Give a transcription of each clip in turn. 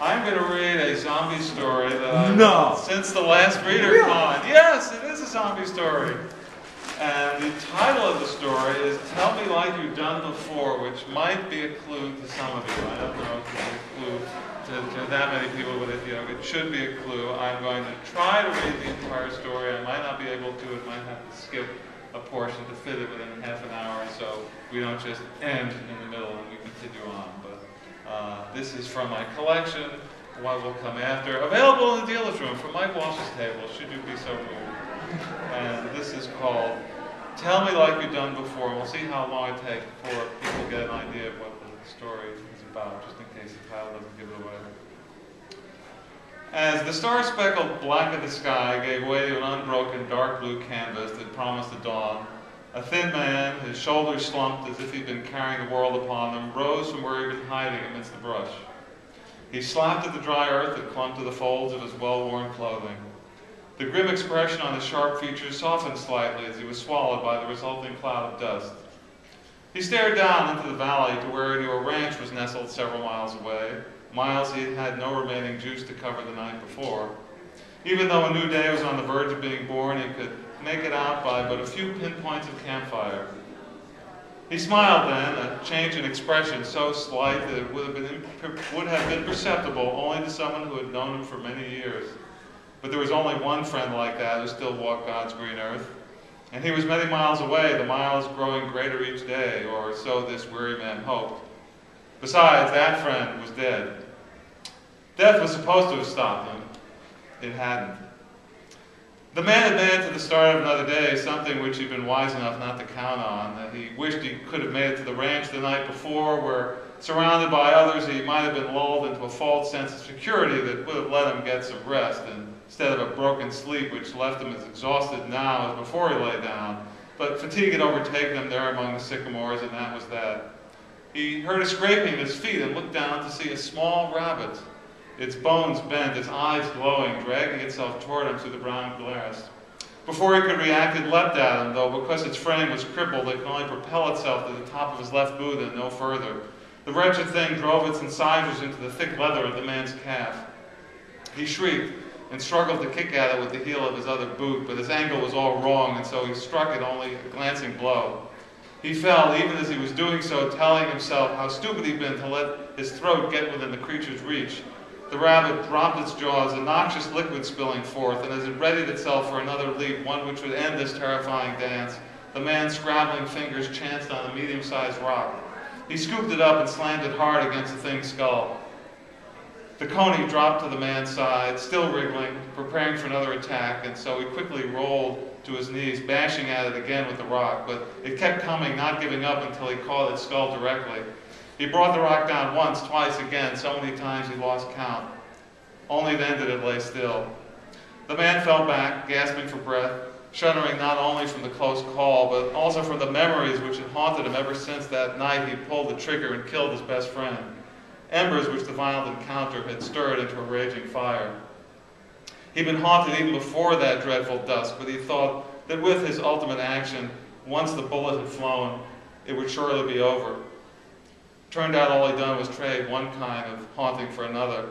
I'm going to read a zombie story that I've read since the last Readercon. Yes, it is a zombie story. And the title of the story is Tell Me Like You've Done Before, which might be a clue to some of you. I don't know if it's a clue to that many people, but it should be a clue. I'm going to try to read the entire story. I might not be able to. It might have to skip a portion to fit it within half an hour, so we don't just end in the middle and we continue on. But this is from my collection, what will come after. Available in the dealer's room from Mike Walsh's table, should you be so moved. And this is called Tell Me Like You've Done Before. We'll see how long it takes before people get an idea of what the story is about, just in case the title doesn't give it away. As the star-speckled black of the sky gave way to an unbroken dark blue canvas that promised the dawn, a thin man, his shoulders slumped as if he'd been carrying the world upon them, rose from where he'd been hiding amidst the brush. He slapped at the dry earth that clung to the folds of his well-worn clothing. The grim expression on his sharp features softened slightly as he was swallowed by the resulting cloud of dust. He stared down into the valley to where he knew a ranch was nestled several miles away, miles he had had no remaining juice to cover the night before. Even though a new day was on the verge of being born, he could make it out by but a few pinpoints of campfire. He smiled then, a change in expression so slight that it would have been perceptible only to someone who had known him for many years. But there was only one friend like that who still walked God's green earth. And he was many miles away, the miles growing greater each day, or so this weary man hoped. Besides, that friend was dead. Death was supposed to have stopped him. It hadn't. The man advanced to the start of another day, something which he'd been wise enough not to count on, that he wished he could have made it to the ranch the night before, where, surrounded by others, he might have been lulled into a false sense of security that would have let him get some rest, instead of a broken sleep which left him as exhausted now as before he lay down. But fatigue had overtaken him there among the sycamores, and that was that. He heard a scraping at his feet and looked down to see a small rabbit, its bones bent, its eyes glowing, dragging itself toward him through the brown grass. Before he could react, it leapt at him, though because its frame was crippled, it could only propel itself to the top of his left boot and no further. The wretched thing drove its incisors into the thick leather of the man's calf. He shrieked and struggled to kick at it with the heel of his other boot, but his angle was all wrong, and so he struck it only a glancing blow. He fell, even as he was doing so, telling himself how stupid he'd been to let his throat get within the creature's reach. The rabbit dropped its jaws, a noxious liquid spilling forth, and as it readied itself for another leap, one which would end this terrifying dance, the man's scrabbling fingers chanced on a medium-sized rock. He scooped it up and slammed it hard against the thing's skull. The coney dropped to the man's side, still wriggling, preparing for another attack, and so he quickly rolled to his knees, bashing at it again with the rock, but it kept coming, not giving up until he caught its skull directly. He brought the rock down once, twice, again, so many times he lost count. Only then did it lay still. The man fell back, gasping for breath, shuddering not only from the close call, but also from the memories which had haunted him ever since that night he pulled the trigger and killed his best friend. Embers which the violent encounter had stirred into a raging fire. He'd been haunted even before that dreadful dusk, but he thought that with his ultimate action, once the bullet had flown, it would surely be over. Turned out all he'd done was trade one kind of haunting for another.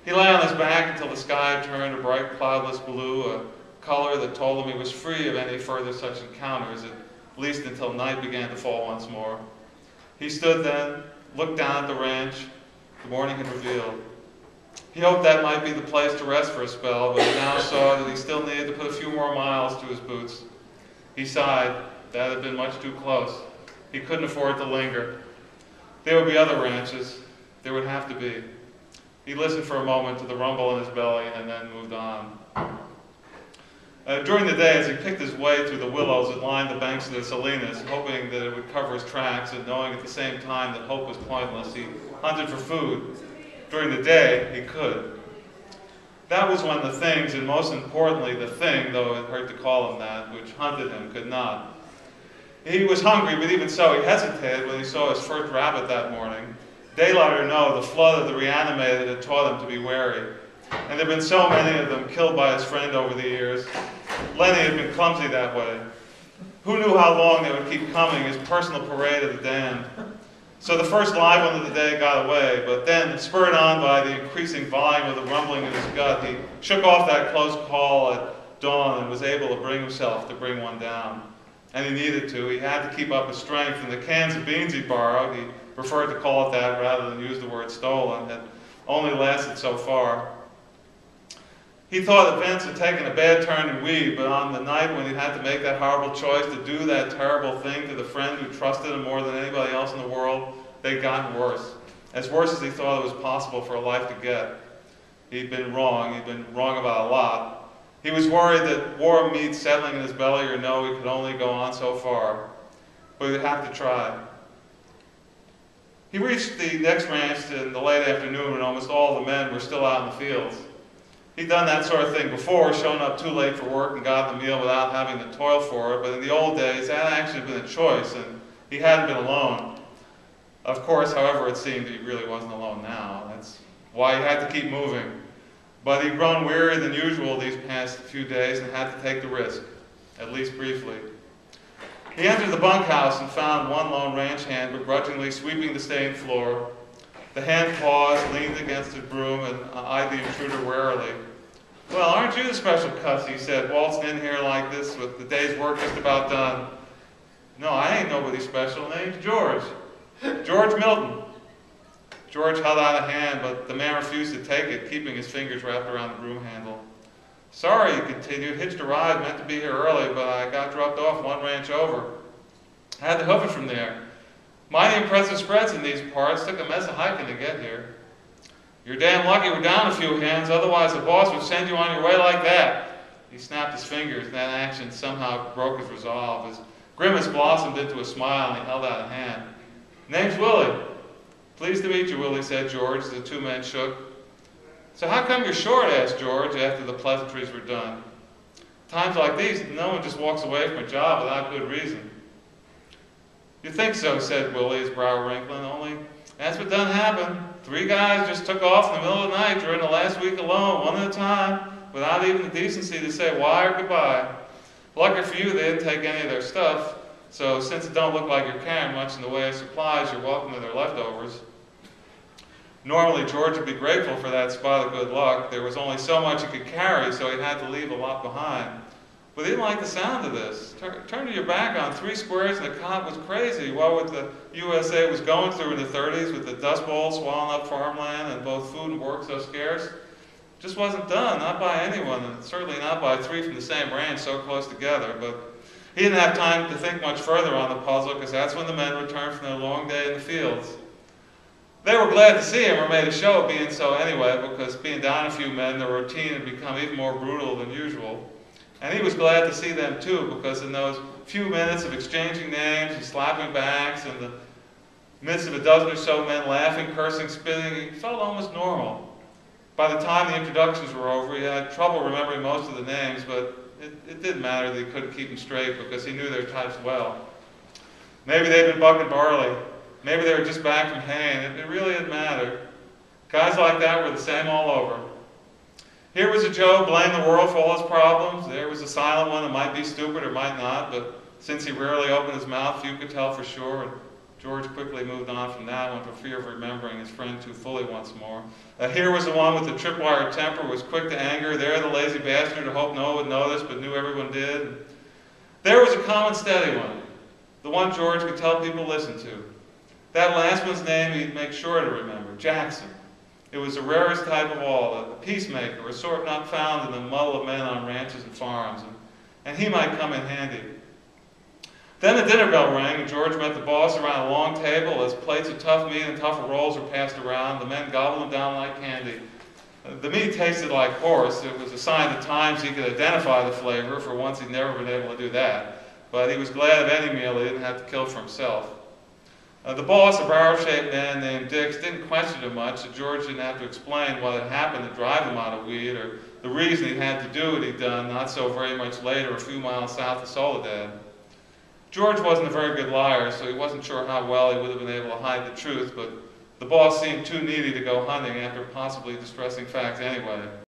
He lay on his back until the sky turned a bright cloudless blue, a color that told him he was free of any further such encounters, at least until night began to fall once more. He stood then, looked down at the ranch the morning had revealed. He hoped that might be the place to rest for a spell, but he now saw that he still needed to put a few more miles to his boots. He sighed. That had been much too close. He couldn't afford to linger. There would be other ranches. There would have to be. He listened for a moment to the rumble in his belly and then moved on. During the day, as he picked his way through the willows that lined the banks of the Salinas, hoping that it would cover his tracks and knowing at the same time that hope was pointless, he hunted for food. During the day, he could. That was when the things, and most importantly the thing, though it hurt to call him that, which hunted him, could not. He was hungry, but even so, he hesitated when he saw his first rabbit that morning. Daylight or no, the flood of the reanimated had taught him to be wary. And there had been so many of them killed by his friend over the years. Lenny had been clumsy that way. Who knew how long they would keep coming, his personal parade of the damned. So the first live one of the day got away, but then, spurred on by the increasing volume of the rumbling in his gut, he shook off that close call at dawn and was able to bring himself to bring one down. And he needed to. He had to keep up his strength, and the cans of beans he borrowed, he preferred to call it that rather than use the word stolen, had only lasted so far. He thought events had taken a bad turn in weed, but on the night when he had to make that horrible choice to do that terrible thing to the friend who trusted him more than anybody else in the world, they'd gotten worse. As worse as he thought it was possible for a life to get. He'd been wrong about a lot. He was worried that war meat settling in his belly or no, he could only go on so far. But he'd have to try. He reached the next ranch in the late afternoon when almost all the men were still out in the fields. He'd done that sort of thing before, shown up too late for work and gotten the meal without having to toil for it, but in the old days that had actually been a choice, and he hadn't been alone. Of course, however, it seemed he really wasn't alone now. That's why he had to keep moving. But he'd grown wearier than usual these past few days and had to take the risk, at least briefly. He entered the bunkhouse and found one lone ranch hand begrudgingly sweeping the stained floor. The hand paused, leaned against his broom, and eyed the intruder warily. "Well, aren't you the special cuss," he said, "waltzing in here like this with the day's work just about done?" "No, I ain't nobody special. Name's George. George Milton." George held out a hand, but the man refused to take it, keeping his fingers wrapped around the broom handle. "Sorry," he continued, "hitched a ride, meant to be here early, but I got dropped off one ranch over. Had to hoof it from there. Mighty impressive spreads in these parts, took a mess of hiking to get here." "You're damn lucky we're down a few hands, otherwise the boss would send you on your way like that." He snapped his fingers, and that action somehow broke his resolve. His grimace blossomed into a smile, and he held out a hand. "Name's Willie." "Pleased to meet you, Willie," said George, as the two men shook. "So how come you're short?" asked George, after the pleasantries were done. "Times like these, no one just walks away from a job without good reason." "You think so," said Willie, his brow wrinkling, "only that's what done happened. 3 guys just took off in the middle of the night during the last week alone, one at a time, without even the decency to say why or goodbye. Lucky for you, they didn't take any of their stuff, so since it don't look like you're carrying much in the way of supplies, you're welcome to their leftovers." Normally, George would be grateful for that spot of good luck. There was only so much he could carry, so he had to leave a lot behind. But he didn't like the sound of this. Turning your back on 3 squares and a cot was crazy. What the USA was going through in the 30s with the Dust Bowl swallowing up farmland and both food and work so scarce, just wasn't done, not by anyone, and certainly not by 3 from the same ranch so close together. But he didn't have time to think much further on the puzzle, because that's when the men returned from their long day in the fields. They were glad to see him, or made a show of being so anyway, because being down a few men, the routine had become even more brutal than usual. And he was glad to see them too, because in those few minutes of exchanging names and slapping backs, and the midst of a dozen or so men laughing, cursing, spitting, he felt almost normal. By the time the introductions were over, he had trouble remembering most of the names, but it didn't matter that he couldn't keep them straight, because he knew their types well. Maybe they'd been bucking barley. Maybe they were just back from haying. It really didn't matter. Guys like that were the same all over. Here was a Joe blamed the world for all his problems. There was a silent one that might be stupid or might not, but since he rarely opened his mouth, few could tell for sure, and George quickly moved on from that one for fear of remembering his friend too fully once more. Here was the one with the tripwire temper, was quick to anger. There the lazy bastard who hoped no one would notice, but knew everyone did. There was a calm and steady one, the one George could tell people to listen to. That last one's name he'd make sure to remember, Jackson. It was the rarest type of all, a peacemaker, a sort not found in the muddle of men on ranches and farms, and he might come in handy. Then the dinner bell rang, and George met the boss around a long table as plates of tough meat and tougher rolls were passed around. The men gobbled them down like candy. The meat tasted like horse. It was a sign at times he could identify the flavor, for once he'd never been able to do that. But he was glad of any meal he didn't have to kill for himself. The boss, a barrel-shaped man named Dix, didn't question him much, so George didn't have to explain what had happened to drive him out of weed, or the reason he had to do what he'd done not so very much later a few miles south of Soledad. George wasn't a very good liar, so he wasn't sure how well he would have been able to hide the truth, but the boss seemed too needy to go hunting after possibly distressing facts anyway.